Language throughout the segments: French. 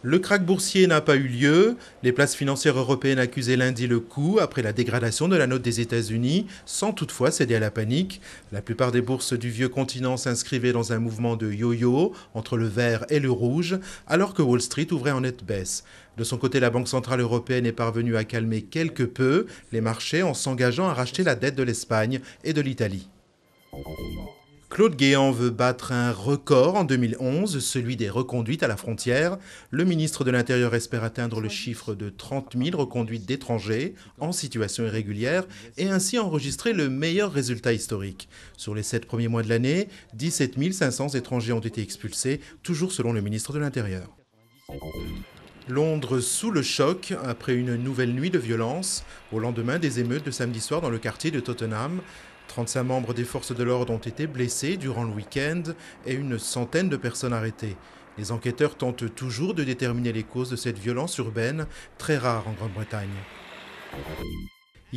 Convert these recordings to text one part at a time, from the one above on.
Le krach boursier n'a pas eu lieu. Les places financières européennes accusaient lundi le coup après la dégradation de la note des États-Unis, sans toutefois céder à la panique. La plupart des bourses du vieux continent s'inscrivaient dans un mouvement de yo-yo entre le vert et le rouge, alors que Wall Street ouvrait en nette baisse. De son côté, la Banque centrale européenne est parvenue à calmer quelque peu les marchés en s'engageant à racheter la dette de l'Espagne et de l'Italie. Claude Guéant veut battre un record en 2011, celui des reconduites à la frontière. Le ministre de l'Intérieur espère atteindre le chiffre de 30 000 reconduites d'étrangers en situation irrégulière et ainsi enregistrer le meilleur résultat historique. Sur les 7 premiers mois de l'année, 17 500 étrangers ont été expulsés, toujours selon le ministre de l'Intérieur. Londres sous le choc après une nouvelle nuit de violence, au lendemain des émeutes de samedi soir dans le quartier de Tottenham. 35 membres des forces de l'ordre ont été blessés durant le week-end et une centaine de personnes arrêtées. Les enquêteurs tentent toujours de déterminer les causes de cette violence urbaine, très rare en Grande-Bretagne.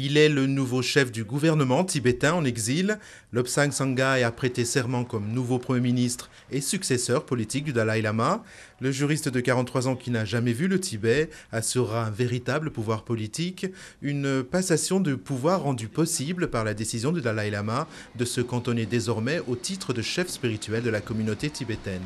Il est le nouveau chef du gouvernement tibétain en exil. Lobsang Sangay a prêté serment comme nouveau Premier ministre et successeur politique du Dalai Lama. Le juriste de 43 ans qui n'a jamais vu le Tibet assurera un véritable pouvoir politique, une passation de pouvoir rendue possible par la décision du Dalai Lama de se cantonner désormais au titre de chef spirituel de la communauté tibétaine.